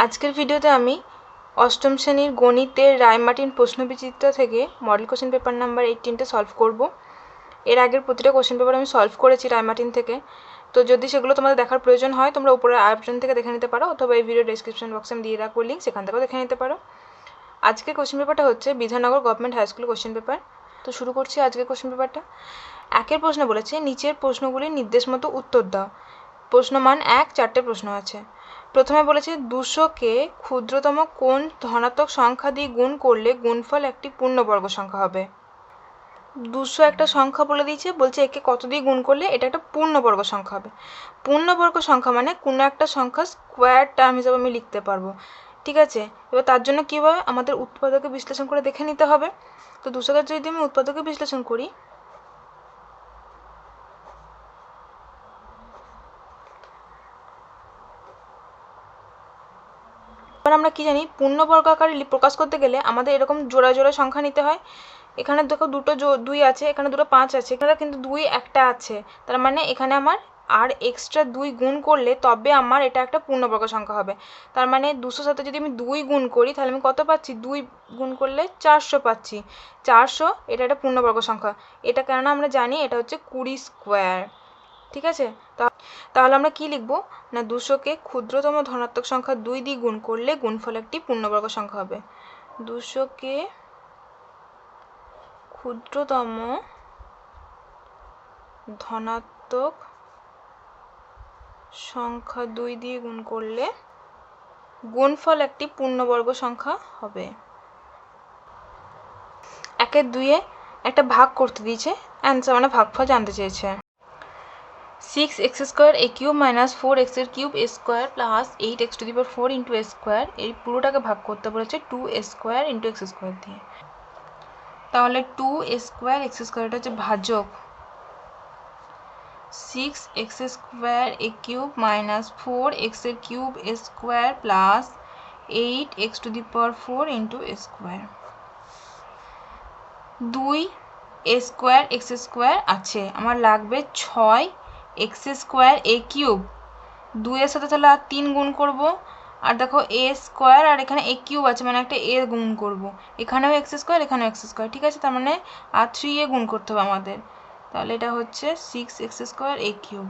আজকের ভিডিওতে আমি অষ্টম শ্রেণীর গণিতের রায়মার্টিন প্রশ্নবিচিত্র থেকে মডেল কোশ্চেন পেপার নাম্বার 18টা সলভ করব। এর আগের প্রতিটা কোশ্চেন পেপার আমি সলভ করেছি রায়মার্টিন থেকে। তো যদি সেগুলো তোমাদের দেখার প্রয়োজন হয় তোমরা উপরে আই বাটন থেকে দেখে নিতে পারো, অথবা এই ভিডিও ডেসক্রিপশন বক্সে আমি দিয়ে রাখবো লিঙ্ক, সেখান থেকেও দেখে নিতে পারো। আজকের কোশ্চেন পেপারটা হচ্ছে Bidhannagar government high school question paper. তো শুরু করছি আজকের কোশ্চেন পেপারটা। একের প্রশ্ন বলেছে নিচের প্রশ্নগুলির নির্দেশ মতো উত্তর দাও। প্রশ্ন মান 1, 4টে প্রশ্ন আছে। প্রথমে বলেছে 200কে ক্ষুদ্রতম কোন ধনাত্মক সংখ্যা দিয়ে গুণ করলে গুণফল একটি পূর্ণবর্গ সংখ্যা হবে। 200 একটা সংখ্যা বলে দিয়েছে, বলছে একে কত দিয়ে গুণ করলে এটা একটা পূর্ণবর্গ সংখ্যা হবে। পূর্ণবর্গ সংখ্যা মানে কোনো একটা সংখ্যা স্কোয়ার টার্ম হিসাবে আমি লিখতে পারবো, ঠিক আছে। এবার তার জন্য কী হবে, আমাদের উৎপাদকে বিশ্লেষণ করে দেখে নিতে হবে। তো 200কে যদি আমি উৎপাদকে বিশ্লেষণ করি, এবার আমরা কি জানি, পূর্ণবর্গ আকারে প্রকাশ করতে গেলে আমাদের এরকম জোড়া জোড়া সংখ্যা নিতে হয়। এখানে দেখো দুটো 2 আছে, এখানে দুটো 5 আছে, এখানে কিন্তু 2 একটা আছে, তার মানে এখানে আমার আর এক্সট্রা 2 গুণ করলে তবে আমার এটা একটা পূর্ণবর্গ সংখ্যা হবে। তার মানে 200 সাথে যদি আমি 2 গুণ করি তাহলে আমি কত পাচ্ছি, 2 গুণ করলে 400 পাচ্ছি। 400 এটা একটা পূর্ণবর্গ সংখ্যা। এটা কেননা আমরা জানি এটা হচ্ছে 20 স্কোয়ার, ঠিক আছে। তাহলে আমরা কি লিখবো না, 200কে ক্ষুদ্রতম ধনাত্মক সংখ্যা 2 দিয়ে গুণ করলে গুণফল একটি পূর্ণবর্গ সংখ্যা হবে। 200কে ক্ষুদ্রতম ধনাত্মক সংখ্যা 2 দিয়ে গুণ করলে গুণফল একটি পূর্ণবর্গ সংখ্যা হবে। 1-এর 2-এ একটা ভাগ করতে দিয়েছে, অ্যান্সার মানে ভাগফল জানতে চেয়েছে। 6x square a cube minus 4x এর cube a square plus 8x to the power 4 into a square, এই পুরোটাকে ভাগ করতে বলেছে 2a square into x square দিয়ে। তাহলে 2a স্কোয়ার x স্কোয়ার এটা হচ্ছে ভাজক 6x square a cube minus 4x এর cube a square plus 8x to the power 4 into a square. 2a square x square আছে, আমার লাগবে 6x স্কোয়ার a কিউব। 2 এর সাথে তাহলে আর 3 গুণ করব, আর দেখো a স্কোয়ার আর এখানে a কিউব আছে মানে একটা a গুণ করব, এখানেও x স্কোয়ার এখানেও x স্কোয়ার, ঠিক আছে। তার মানে আর 3a গুণ করতে হবে আমাদের। তাহলে এটা হচ্ছে 6x square a cube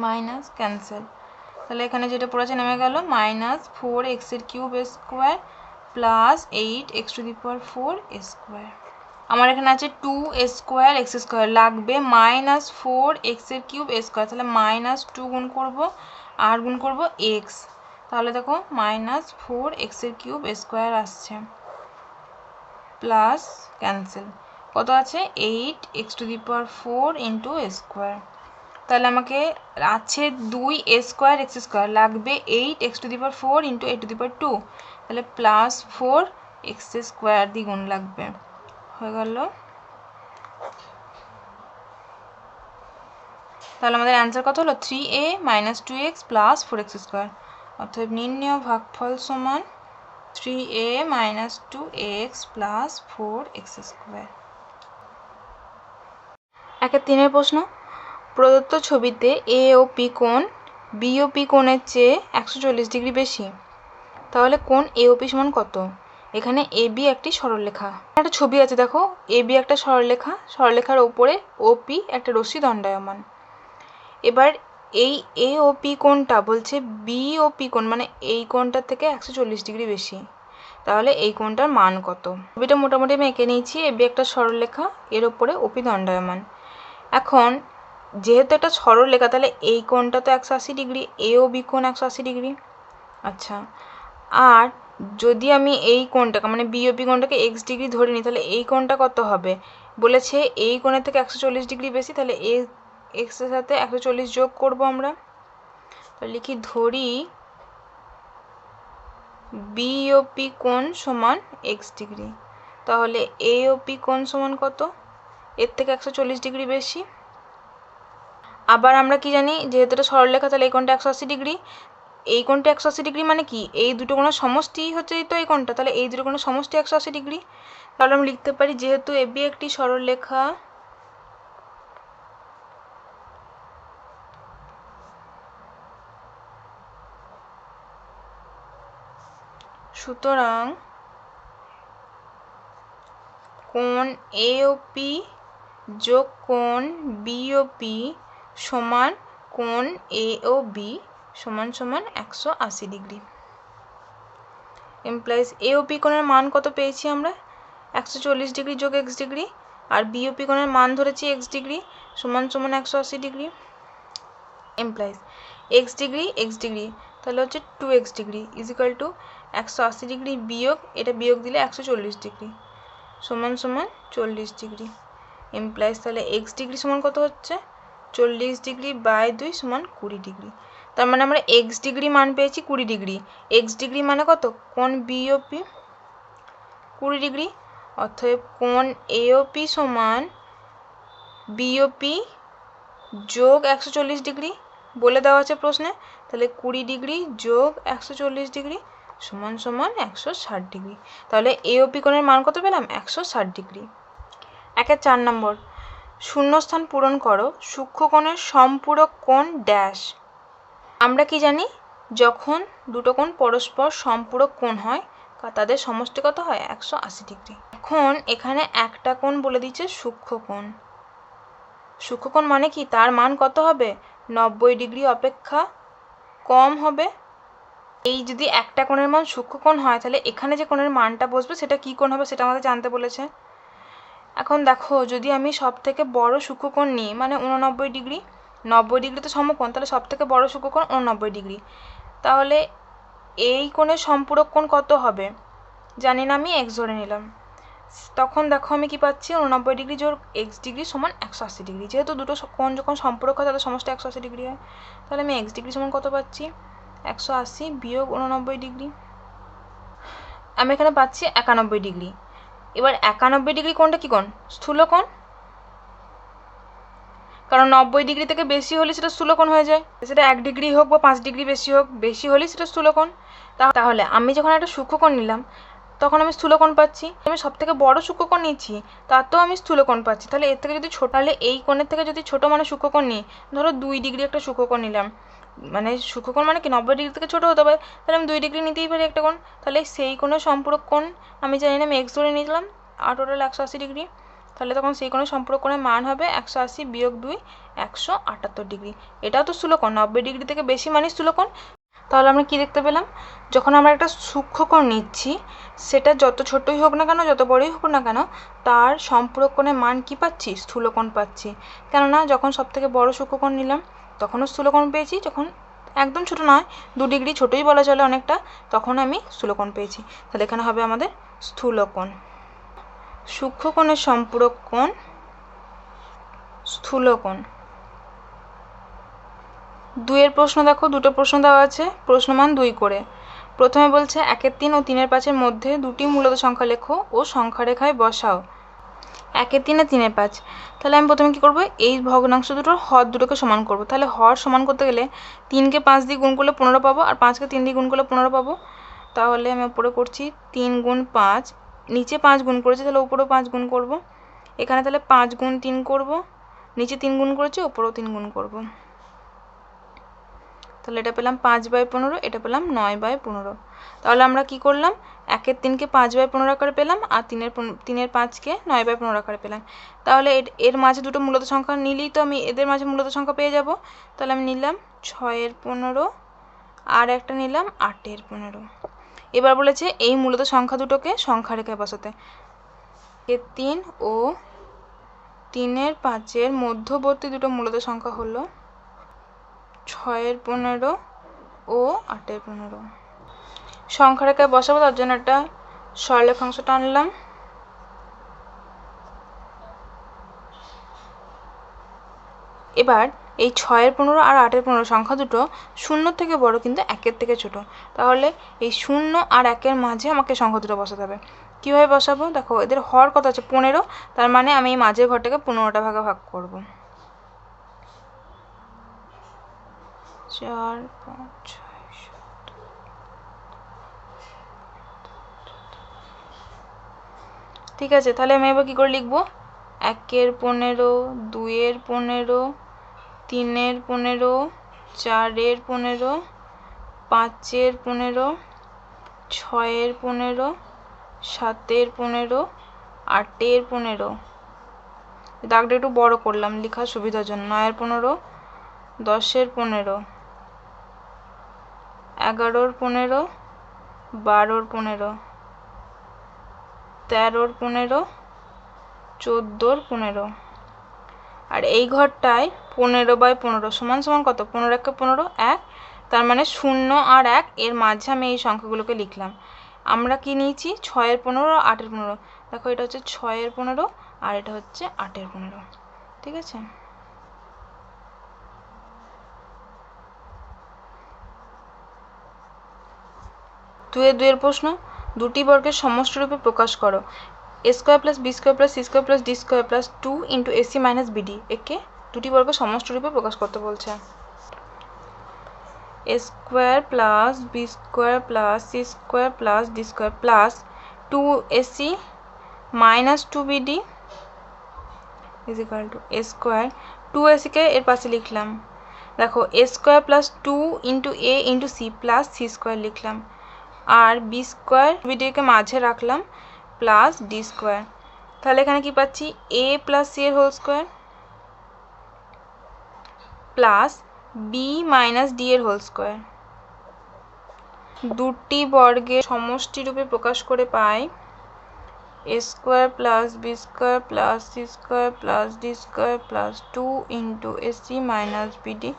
minus cancel. তাহলে এখানে যেটা পড়েছে নেমে গেল, মাইনাস 4x এর cube a square plus 8x to the power 4 a square. আমার এখানে আছে 2a স্কোয়ার x স্কোয়ার, লাগবে মাইনাস 4x এর কিউব a স্কোয়ার, তাহলে মাইনাস 2 গুণ করব আর গুণ করব x, তাহলে দেখো মাইনাস 4x এর কিউব a স্কোয়ার আসছে প্লাস ক্যান্সেল, কত আছে 8x to the power 4 into a square. তাহলে আমাকে আছে 2a স্কোয়ার x স্কোয়ার, লাগবে 8x to the power 4 into a to the power 2, তাহলে প্লাস 4x স্কোয়ার দ্বিগুণ লাগবে, হয়ে গেল। তাহলে আমাদের অ্যান্সার কত হলো, 3a minus 2x plus 4x square. অর্থাৎ নির্ণেয় ভাগফল সমান 3a minus 2x plus 4x square. 1-3 প্রশ্ন, প্রদত্ত ছবিতে এ ও পি কোণ বি ও পি কোণের চেয়ে 140 ডিগ্রি বেশি, তাহলে কোণ এ ও পি সমান কত। এখানে এ বি একটি সরলরেখা, একটা ছবি আছে দেখো, এ বি একটা সরলরেখা, সরলরেখার ওপরে ও পি একটা রশ্মি দণ্ডায়মান। এবার এই এ ও পি কোণটা বলছে বি ও পি কোণ মানে এই কোণটার থেকে 140 ডিগ্রি বেশি, তাহলে এই কোণটার মান কত। ছবিটা মোটামুটি আমি এঁকে নিয়েছি, এ বি একটা সরলরেখা, এর ওপরে ও পি দণ্ডায়মান। এখন যেহেতু একটা সরলরেখা তাহলে এই কোণটা তো 180 ডিগ্রি, এ ও বি কোণ 180 ডিগ্রি। আচ্ছা, আর যদি আমি এই কোণটাকে মানে বি ও পি কোণটাকে এক্স ডিগ্রি ধরে নিই, তাহলে এই কোণটা কত হবে, বলেছে এই কোণের থেকে 140 ডিগ্রি বেশি, তাহলে এক্স এর সাথে 140 যোগ করব আমরা। তাহলে লিখি, ধরি বি ও পি কোণ সমান এক্স ডিগ্রি, তাহলে এ ও পি কোণ সমান কত, এর থেকে 140 ডিগ্রি বেশি। আবার আমরা কি জানি, যেহেতু এটা সরলরেখা তাহলে এই কোণটা 180 ডিগ্রি, এই কোণটা 180 ডিগ্রি মানে কি, এই দুটো কোণের সমষ্টি হচ্ছে তো এই কোণটা, তাহলে এই দুটো কোণের সমষ্টি 180 ডিগ্রি। তাহলে আমরা লিখতে পারি যেহেতু এবি একটি সরলরেখা সুতরাং কোণ এওপি যোগ কোণ বিওপি সমান কোণ এওবি সমান সমান 180 ডিগ্রি। এমপ্লয়েজ এওপি কোণের মান কত পেয়েছি আমরা? 140 ডিগ্রি যোগ এক্স ডিগ্রি, আর বিওপি কোণের মান ধরেছি এক্স ডিগ্রি সমান সমান 180 ডিগ্রি। এমপ্লয়েজ এক্স ডিগ্রি তাহলে হচ্ছে 2x degree is equal two 180 degree বিয়োগ, এটা বিয়োগ দিলে 140 ডিগ্রি সমান সমান 40 ডিগ্রি। এমপ্লয়েজ তাহলে এক্স ডিগ্রি সমান কত হচ্ছে? 40 ডিগ্রি বাই 2 সমান 20 ডিগ্রি। তার মানে আমরা এক্স ডিগ্রি মান পেয়েছি 20 ডিগ্রি। এক্স ডিগ্রি মানে কত? কোণ বিওপি 20 ডিগ্রি, অতএব কোণ এওপি সমান বিওপি যোগ 140 ডিগ্রি বলে দেওয়া আছে প্রশ্নে। তাহলে 20 ডিগ্রি যোগ 140 ডিগ্রি সমান সমান 160 ডিগ্রি। তাহলে এওপি কোণের মান কত পেলাম? 160 ডিগ্রি। 4 নম্বর, শূন্যস্থান পূরণ করো, সূক্ষ্মকোণের সম্পূরক কোণ ড্যাশ। আমরা কি জানি? যখন দুটো কোণ পরস্পর সম্পূরক কোণ হয় তাদের সমষ্টি কত হয়? 180 ডিগ্রি। এখন এখানে একটা কোণ বলে দিচ্ছে সূক্ষ্মকোণ। সূক্ষ্মকোণ মানে কি? তার মান কত হবে? 90 ডিগ্রি অপেক্ষা কম হবে। এই যদি একটা কোণের মান সূক্ষ্মকোণ হয় তাহলে এখানে যে কোণের মানটা বসবে সেটা কি কোণ হবে সেটা আমাদের জানতে বলেছে। এখন দেখো, যদি আমি সব থেকে বড় সূক্ষ্মকোণ নিই মানে 89 ডিগ্রি, 90 ডিগ্রি তো সমকোণ, তাহলে সব থেকে বড় সূক্ষ্মকোণ 89 ডিগ্রি। তাহলে এই কোণের সম্পূরক কোণ কত হবে? জানি না, আমি এক্স ধরে নিলাম। তখন দেখো আমি কি পাচ্ছি? 89 ডিগ্রি যোগ এক্স ডিগ্রি সমান 180 ডিগ্রি। যেহেতু দুটো কোণ যখন সম্পূরক হয় তাদের সমষ্টি 180 ডিগ্রি হয়, তাহলে আমি এক্স ডিগ্রি সমান কত পাচ্ছি? 180 বিয়োগ 89 ডিগ্রি, আমি এখানে পাচ্ছি 91 ডিগ্রি। এবার 91 ডিগ্রি কোণটা কি কোণ? স্থূলকোণ। কারণ 90 ডিগ্রি থেকে বেশি হলে সেটা স্থূলকোণ হয়ে যায়, সেটা 1 ডিগ্রি হোক বা 5 ডিগ্রি বেশি হোক, বেশি হলে সেটা স্থূলকোণ। তাহলে আমি যখন একটা সূক্ষ্মকোণ নিলাম তখন আমি স্থূলকোণ পাচ্ছি। আমি সব থেকে বড় সূক্ষ্মকোণ নিচ্ছি তাতেও আমি স্থূলকোণ পাচ্ছি। তাহলে এর থেকে যদি ছোট, তাহলে এই কোণের থেকে যদি ছোট মানে সূক্ষ্মকোণ নিই, ধরো 2 ডিগ্রি একটা সূক্ষ্মকোণ নিলাম, মানে সূক্ষ্মকোণ মানে কি 90 ডিগ্রি থেকে ছোট হতে পারে, তাহলে আমি 2 ডিগ্রি নিতেই পারি একটা কোণ। তাহলে সেই কোণের সম্পূরক কোণ আমি জানি না, আমি এক্স ধরে নিলাম, আর টোটাল 180 ডিগ্রি। তাহলে তখন সেই কোণের সম্পূরক কোণের মান হবে 180 বিয়োগ 2 178 ডিগ্রি। এটাও তো স্থূলকোণ, 90 ডিগ্রি থেকে বেশি মানে স্থূলকোণ। তাহলে আমরা কি দেখতে পেলাম? যখন আমরা একটা সূক্ষ্মকোণ নিচ্ছি সেটা যত ছোটই হোক না কেন, যত বড়ই হোক না কেন, তার সম্পূরক কোণের মান কি পাচ্ছি? স্থূলকোণ পাচ্ছি। কেননা যখন সব থেকে বড় সূক্ষ্মকোণ নিলাম তখনও স্থূলকোণ পেয়েছি, যখন একদম ছোট নয় 2 ডিগ্রি ছোটই বলা চলে অনেকটা, তখন আমি স্থূলকোণ পেয়েছি। তাহলে এখানে হবে আমাদের স্থূলকোণ। সূক্ষ্মকোণের সম্পূরক কোণ স্থূলকোণ। 2 এর প্রশ্ন দেখো, দুটো প্রশ্ন দেওয়া আছে, প্রশ্নমান 2 করে। প্রথমে বলছে 1-এর 3 ও 3-এর 5-এর মধ্যে দুটি মূলত সংখ্যা লেখো ও সংখ্যা রেখায় বসাও। 1-এর 3 আর 3-এর 5। তাহলে আমি প্রথমে কি করব? এই ভগ্নাংশ দুটোর হর দুটোকে সমান করব। তাহলে হর সমান করতে গেলে 3-কে 5 দিয়ে গুণ করলে 15 পাবো, আর 5-কে 3 দিয়ে গুণ করলে 15 পাবো। তাহলে আমি উপরে করছি 3 গুণ 5, নিচে 5 গুণ করেছি তাহলে উপরেও 5 গুণ করব। এখানে তাহলে 5 গুণ 3 করব, নিচে 3 গুণ করেছি উপরেও 3 গুণ করব। তাহলে এটা পেলাম 5/15, এটা পেলাম 9/15। তাহলে আমরা কি করলাম? 1-এর 3-কে 5/15 আকারে পেলাম, আর 3-এর 5-কে 9/15 আকারে পেলাম। তাহলে এর মাঝে দুটো মূলত সংখ্যা নিলেই তো আমি এদের মাঝে মূলত সংখ্যা পেয়ে যাব। তাহলে আমি নিলাম 6-এর 15 আর একটা নিলাম 8-এর 15। এবার বলেছে এই মূলত সংখ্যা দুটোকে সংখ্যা রেখায় বসাতে। 1-এর 3 ও 3-এর 5-এর মধ্যবর্তী দুটো মূলত সংখ্যা হলো 6-এর 15 ও 8-এর 15। সংখ্যা রেখায় বসাবো, তার জন্য একটা সরলরেখাংশ টানলাম। এবার এই 6-এর 15 আর 8-এর 15 সংখ্যা দুটো 0 থেকে বড় কিন্তু 1-এর থেকে ছোট। তাহলে এই 0 আর 1-এর মাঝে আমাকে সংখ্যা দুটো বসাতে হবে। কীভাবে বসাবো? দেখো, এদের হর কত আছে? 15। তার মানে আমি এই মাঝের ঘরটাকে 15টা ভাগে ভাগ করব। 4, 5, 6, 7। ঠিক আছে, তাহলে আমি এবার কী করে লিখবো? 1-এর 15, 2-এর 15, 3-এর 15, 4-এর 15, 5-এর 15, 6 15, 7 15, 8 15, দাগটা একটু বড় করলাম লেখার সুবিধার জন্য। 9 15, 10 15, 11 15, 12 15, 13 15, 14 15। আর এই ঘরটায় 15/15 সমান সমান কত? 15 একে 15, 1। তার মানে 0 আর 1 এর মাঝে আমি এই সংখ্যাগুলোকে লিখলাম। আমরা কি নিয়েছি? 6 15, 8 15। দেখো এটা হচ্ছে 6 15 আর এটা হচ্ছে 8 15। ঠিক আছে? দুয়ের প্রশ্ন, দুটি বর্গের সমষ্টিরূপে প্রকাশ করো। a square plus B square plus C square plus D square plus 2 into AC minus BD একে দুটি বর্গ সমষ্টিরূপে প্রকাশ করতে বলছে। a square plus B square plus C square plus D square plus 2ac minus 2bd is equal to a square. 2ac কে এর পাশে লিখলাম। দেখো a square plus 2 into a into C plus C square লিখলাম। আর B square বিডিকে মাঝে রাখলাম plus D square. তাহলে এখানে কি পাচ্ছি? a প্লাস সি এর whole square plus B minus D এর হোল স্কোয়ার। দুটি বর্গের সমষ্টিরূপে প্রকাশ করে পাই a square plus B square plus C square plus D square plus 2 into AC minus BD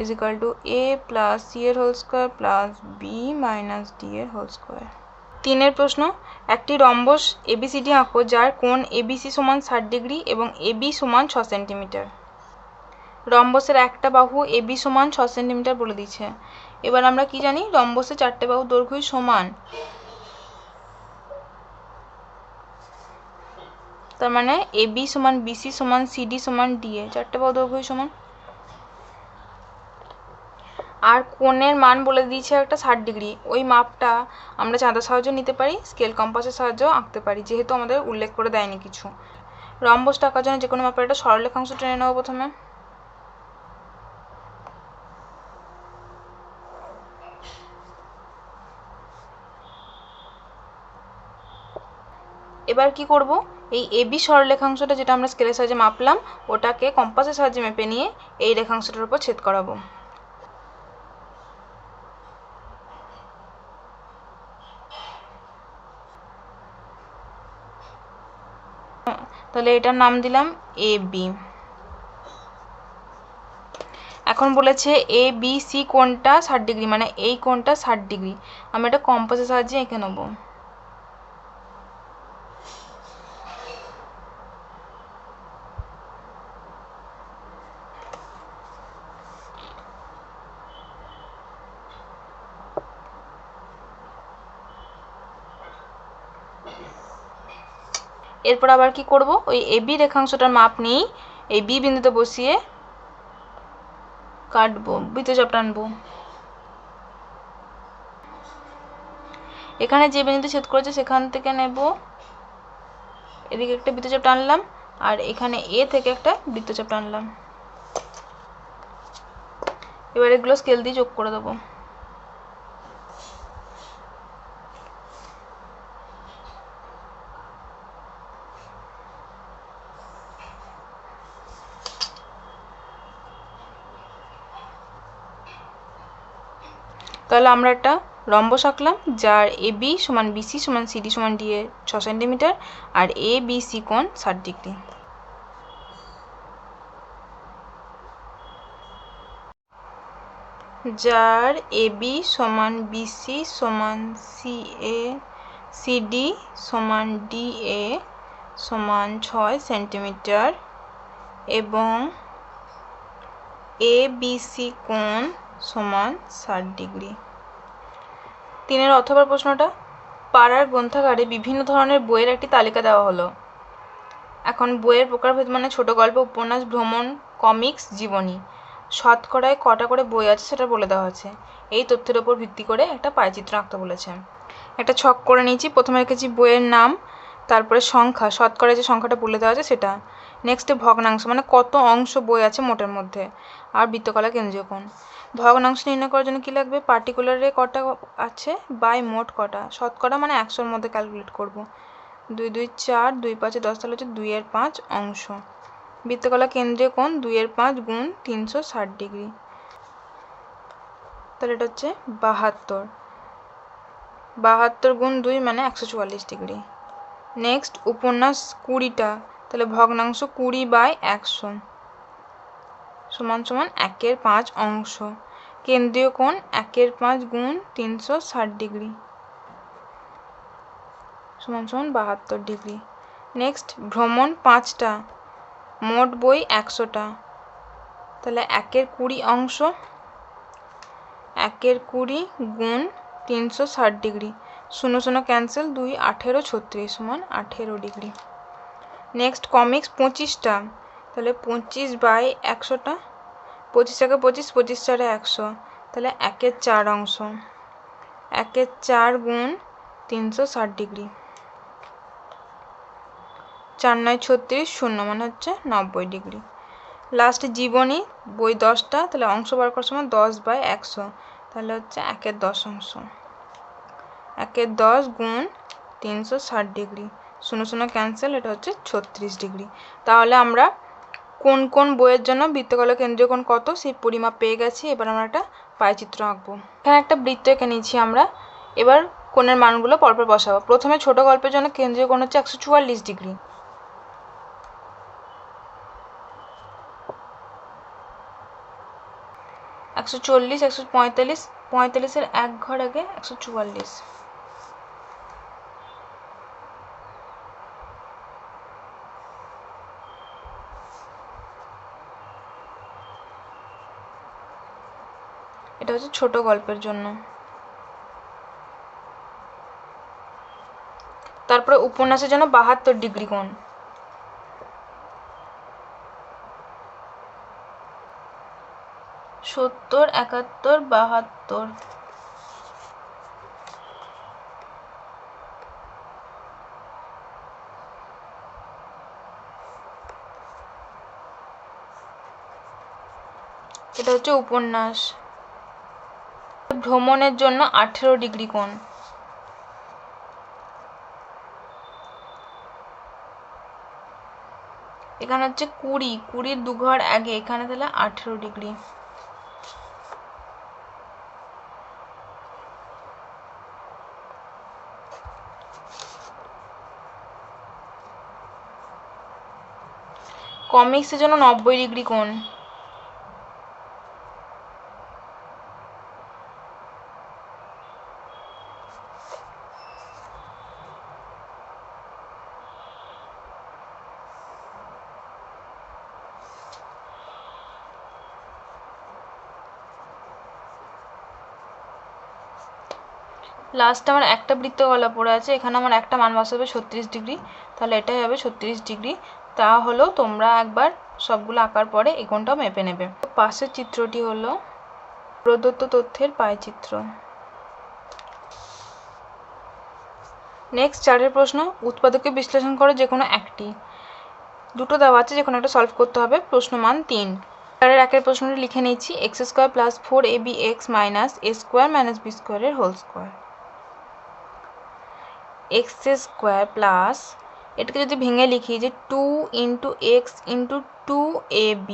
is equal to a plus C এর whole square plus B minus D এর whole square. 3 প্রশ্ন, একটি রম্বস এবিসিডি আঁকো যার কোণ ABC সমান 60 degree এবং AB সমান 6 সেন্টিমিটার। রম্বসের একটা বাহু এবি সমান 6 সেন্টিমিটার বলে দিচ্ছে। এবার আমরা কি জানি? রম্বসের 4টে বাহু দৈর্ঘ্যই সমান, তার মানে এবি সমান বিসি সমান সিডি সমান ডিএ, 4টে বাহু দৈর্ঘ্যই সমান। আর কোণের মান বলে দিয়েছে একটা 60 ডিগ্রি। ওই মাপটা আমরা চাঁদার সাহায্যে নিতে পারি, স্কেল কম্পাসের সাহায্যেও আঁকতে পারি, যেহেতু আমাদের উল্লেখ করে দেয়নি কিছু। রম্বসটা আঁকার জন্য যে কোনো মাপের একটা সরলরেখাংশ টেনে নেবো প্রথমে। এবার কি করব? এই এবি সরলরেখাংশটা যেটা আমরা স্কেলের সাহায্যে মাপলাম ওটাকে কম্পাসের সাহায্যে মেপে নিয়ে এই রেখাংশটার উপর ছেদ করাবো। তাহলে এটার নাম দিলাম এবি। এখন বলেছে এ বি সি কোণটা 60 ডিগ্রি, মানে এই কোণটা 60 ডিগ্রি। আমি এটা কম্পাসের সাহায্যে এঁকে নেব। এরপর আবার কি করব? ওই এবি রেখাংশটার মাপ নিই, এই বি বিন্দুতে বসিয়ে কাটবো, বৃত্তচাপ টানবো। এখানে যে বিন্দুতে ছেদ করেছে সেখান থেকে নেব, এদিকে একটা বৃত্তচাপ টানলাম আর এখানে এ থেকে একটা বৃত্তচাপ টানলাম। এবার এগুলো স্কেল দিয়ে যোগ করে দেবো। তাহলে আমরা একটা রম্বস আঁকলাম যার এবি সমান বিসি সমান সিডি সমান ডি এ 6 সেন্টিমিটার আর এ বি সি কোণ 60 ডিগ্রি। যার এবি সমান বিসি সমান সি এ সিডি সমান ডি এ সমান 6 সেন্টিমিটার এবং এ বি সি কোণ সমান 60 ডিগ্রি। 3 অথবা প্রশ্নটা, পাড়ার গ্রন্থাগারে বিভিন্ন ধরনের বইয়ের একটি তালিকা দেওয়া হলো। এখন বইয়ের প্রকারভেদ মানে ছোট গল্প, উপন্যাস, ভ্রমণ, কমিক্স, জীবনী। শতকরায় কটা করে বই আছে সেটা বলে দেওয়া আছে। এই তথ্যের উপর ভিত্তি করে একটা পায়চিত্র আঁকতে বলেছে। একটা ছক করে নিয়েছি। প্রথমে রেখেছি বইয়ের নাম, তারপরে সংখ্যা, শতকরায় যে সংখ্যাটা বলে দেওয়া আছে সেটা। নেক্সট ভগ্নাংশ মানে কত অংশ বই আছে মোটের মধ্যে, আর বৃত্তকলা কেন্দ্রীয় কোণ। ভগ্নাংশ নির্ণয় করার জন্য কি লাগবে, পার্টিকুলারে কটা আছে বাই মোট কটা, শতকরা মানে 100-র মধ্যে ক্যালকুলেট করব। 2 2 4, 2 5 10, তাহলে হচ্ছে 2/5 অংশ। বৃত্তকলা কেন্দ্রীয় কোণ 2/5 গুণ 360 ডিগ্রি, তাহলে এটা হচ্ছে 72। 72 গুণ 2 মানে 144 ডিগ্রি। নেক্সট উপন্যাস 20টা, তাহলে ভগ্নাংশ 20/100 সমান সমান 1/5 অংশ। কেন্দ্রীয় কোণ 1/5 গুণ 360 ডিগ্রি সমান সমান 72 ডিগ্রি। নেক্সট ভ্রমণ 5টা, মোট বই 100টা, তাহলে 1/20 অংশ। 1/20 গুণ 360 ডিগ্রি, 0 0 ক্যান্সেল, 2 18 36 সমান 18 ডিগ্রি। নেক্সট কমিক্স 25টা, তাহলে 25/100টা, 25 একে 25, 25 4 100, তাহলে 1/4 অংশ। 1/4 গুণ 360 ডিগ্রি, 4 9 36, 0 মানে হচ্ছে 90 ডিগ্রি। লাস্ট জীবনী বই 10টা, তাহলে অংশ বার করার সময় 10/100, তাহলে হচ্ছে 1/10 অংশ। 1/10 গুণ 360 ডিগ্রি, 0 0 ক্যান্সেল, এটা হচ্ছে 36 ডিগ্রি। তাহলে আমরা কোন কোন বইয়ের জন্য বৃত্তকলা কেন্দ্রীয় কোণ কত সেই পরিমাপ পেয়ে গেছি। এবার আমরা একটা পায়চিত্র আঁকবো। এখানে একটা বৃত্ত এঁকে নিয়েছি আমরা। এবার কোণের মানগুলো পরপর বসাবো। প্রথমে ছোট গল্পের জন্য কেন্দ্রীয় কোণ হচ্ছে 144 ডিগ্রি। একশো 145, 45-এর এক ঘর আগে 144। এটা হচ্ছে ছোট গল্পের জন্য। তারপরে উপন্যাসের জন্য 72 ডিগ্রি কোণ। সত্তর, 71, 72। এটা হচ্ছে উপন্যাস। ভ্রমণের জন্য 18 ডিগ্রি কোণ। এখানে হচ্ছে 20, 20-র দু ঘর আগে, এখানে তাহলে 18 ডিগ্রি। কমিক্সের জন্য 90 ডিগ্রি কোণ। লাস্ট আমার একটা বৃত্তকলা পড়ে আছে, এখানে আমার একটা মান বসাবে 36 ডিগ্রি, তাহলে এটাই হবে 36 ডিগ্রি। তা হলো তোমরা একবার সবগুলো আঁকার পরে এই কোণটাও মেপে নেবে। পাশের চিত্রটি হলো প্রদত্ত তথ্যের পায়চিত্র। নেক্সট 4-এর প্রশ্ন, উৎপাদকে বিশ্লেষণ করে যে কোনো একটি। দুটো দেওয়া আছে, যে কোনো একটা সলভ করতে হবে। প্রশ্ন মান 3। 4-এর 1-এর প্রশ্নটি লিখে নিচ্ছি, x² + 4abx - a² - b² এর হোল স্কোয়ার। x² প্লাস, এটাকে যদি ভেঙে লিখি যে 2 × x × 2ab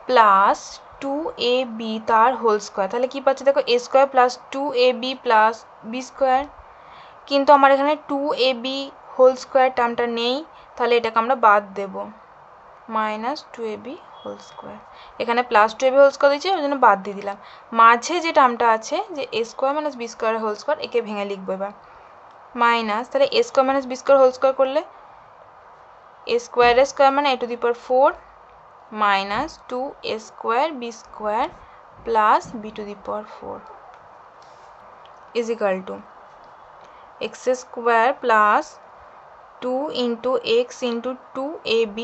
প্লাস 2ab তার হোল স্কোয়ার, তাহলে কি পাচ্ছি দেখো, a² + 2ab + b²। কিন্তু আমার এখানে 2ab হোল স্কোয়ার টার্মটা নেই, তাহলে এটাকে আমরা বাদ দেব, -2ab হোল স্কোয়ার। এখানে +2ab হোল স্কোয়ার দিয়েছি, ওই জন্য বাদ দিয়ে দিলাম। মাঝে যে টার্মটা আছে যে a² - b² হোল স্কোয়ার, একে ভেঙে লিখবো এবার মাইনাস, তাহলে a² - b² হোল স্কোয়ার করলে a² মানে a⁴ minus 2a² b² plus b⁴ is equal to x² plus 2 × x × 2ab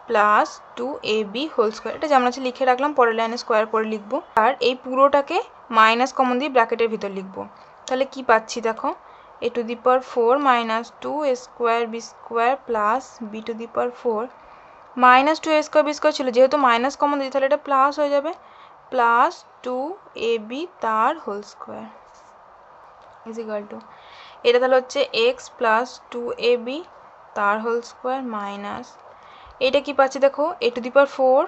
plus 2ab whole square. এটা যেমন আছে লিখে রাখলাম, পরের লাইনে স্কোয়ার করে লিখবো। আর এই পুরোটাকে মাইনাস কমন দিয়ে ব্র্যাকেটের ভিতর লিখবো। তাহলে কি পাচ্ছি দেখো, a⁴ - 2a² b² plus b⁴ minus two A square B square ছিল, যেহেতু মাইনাস কমন দিই তাহলে এটা প্লাস হয়ে যাবে, প্লাস টু এ বি তার whole square is equal to, এটা তাহলে হচ্ছে X plus two A B তার হোল স্কোয়ার মাইনাস, এটা কি পাচ্ছি দেখো A to the power four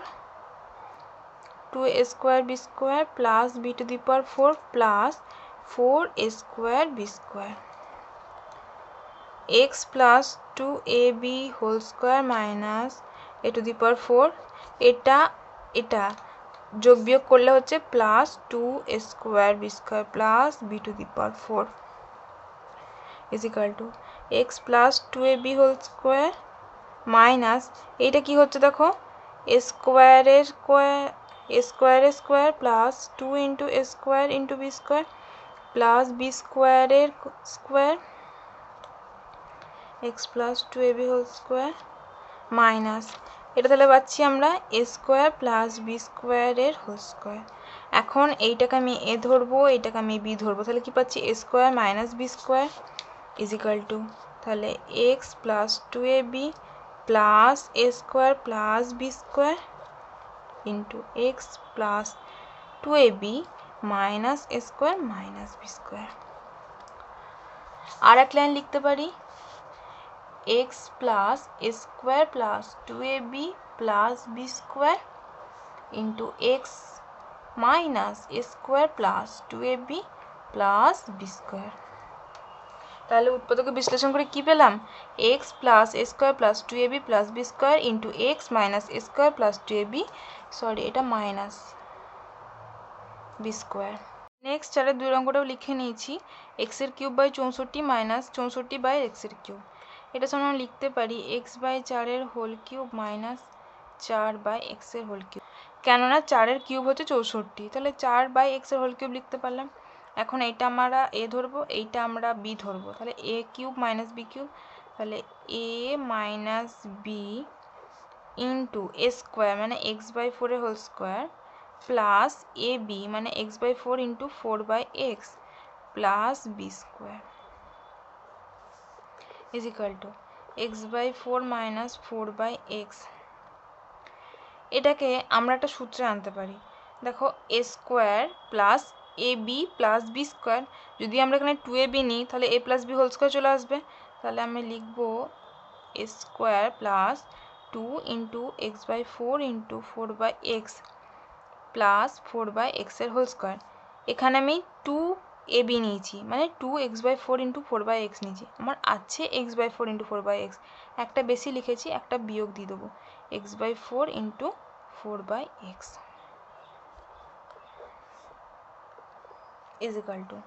two A square B square plus B to the power four plus four A square B square, X plus two A B whole square minus A to the power four, এটা যোগ বিয়োগ করলে হচ্ছে plus two A square B square plus B to the power four is equal to X plus two A B whole square minus, এইটা কি হচ্ছে দেখো স্কোয়ারের square plus two into square into B square plus B স্কোয়ারের square X plus two A B whole square minus, এটা তাহলে পাচ্ছি আমরা এ স্কোয়ার প্লাস বি স্কোয়ারের হোল স্কোয়ার। এখন এইটাকে আমি এ ধরবো, এইটাকে আমি বি ধরবো, তাহলে কি পাচ্ছি A square minus B square is equal to, তাহলে X plus two A B plus A square plus B square into X plus two A B minus A square minus B square. আর এক line লিখতে পারি X plus A square plus two A B plus B square into X minus A square plus two A B plus B square. তাহলে উৎপাদকে বিশ্লেষণ করে কি পেলাম, x plus A square plus two A B plus B square into X minus A square plus two A B, sorry এটা minus B square. Next চারের 2 অঙ্কটাও লিখে নিয়েছি, এক্সের কিউব বাই 64 মাইনাস 64 বাই এক্সের কিউব, এটা সমান আমরা লিখতে পারি X by 4 whole cube minus 4 by এক্সের হোল কিউব, কেননা 4 কিউব হচ্ছে 64, তাহলে 4 বাই এক্সের হোল কিউব লিখতে পারলাম। এখন এইটা আমরা এ ধরবো, এইটা আমরা বি ধরবো, তাহলে A cube minus B cube, তাহলে A minus B into A square মানে X by 4 whole square plus A B মানে X by 4 into 4 by X plus B square is equal to X by 4 minus 4 by X. এটাকে আমরা একটা সূত্রে আনতে পারি, দেখো A square plus A B plus B square, যদি আমরা এখানে টু এ বি নিই তাহলে A plus B whole square চলে আসবে, তাহলে আমি লিখবো A square plus two into X by 4 into 4 by X plus 4 by এক্সের হোল স্কোয়ার, এখানে আমি টু এ বি নিয়েছি মানে two X by 4 into 4 by X নিয়েছি, আমার আছে X by 4 into 4 by X, একটা বেশি লিখেছি একটা বিয়োগ দিয়ে দেবো, X by 4 into 4 by X is equal to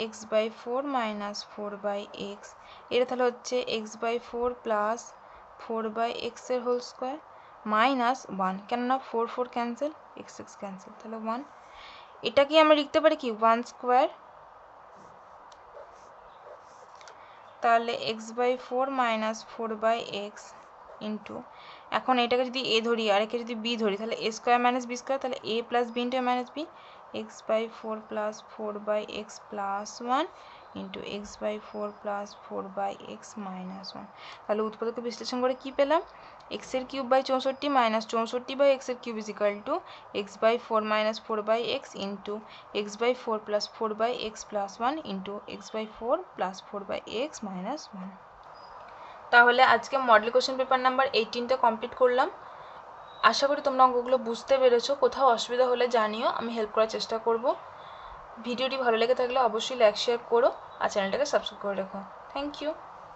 X by 4 minus 4 by x, এটা তাহলে হচ্ছে এক্স বাই 4 প্লাস 4 বাই এক্সের হোল স্কোয়ার মাইনাস 1, কেননা 4 4 ক্যান্সেল এক্স এক্স ক্যান্সেল, তাহলে 1, এটা কি আমরা লিখতে পারি কি 1 স্কোয়ার, তাহলে X by 4 minus 4 by X into, এখন এটাকে যদি এ ধরি আর একে যদি বি ধরি তাহলে A square minus B square, তাহলে A plus B into A minus B, X by 4 plus 4 by X plus 1 into X by 4 plus 4 by X minus 1। তাহলে উৎপাদকে বিশ্লেষণ করে কি পেলাম, এক্সের কিউব বাই 64 মাইনাস 64 বাই এক্সের cube is equal to X by 4 minus 4 by X into X by 4 plus 4 by X plus 1 into X by 4 plus 4 by X minus 1। তাহলে আজকে মডেল কোশ্চেন পেপার নাম্বার 18টা complete করলাম। আশা করি তোমরা অঙ্কগুলো বুঝতে পেরেছো, কোথাও অসুবিধা হলে জানিও, আমি হেল্প করার চেষ্টা করব। ভিডিওটি ভালো লেগে থাকলে অবশ্যই লাইক শেয়ার করো আর চ্যানেলটাকে সাবস্ক্রাইব করে রেখো। Thank you.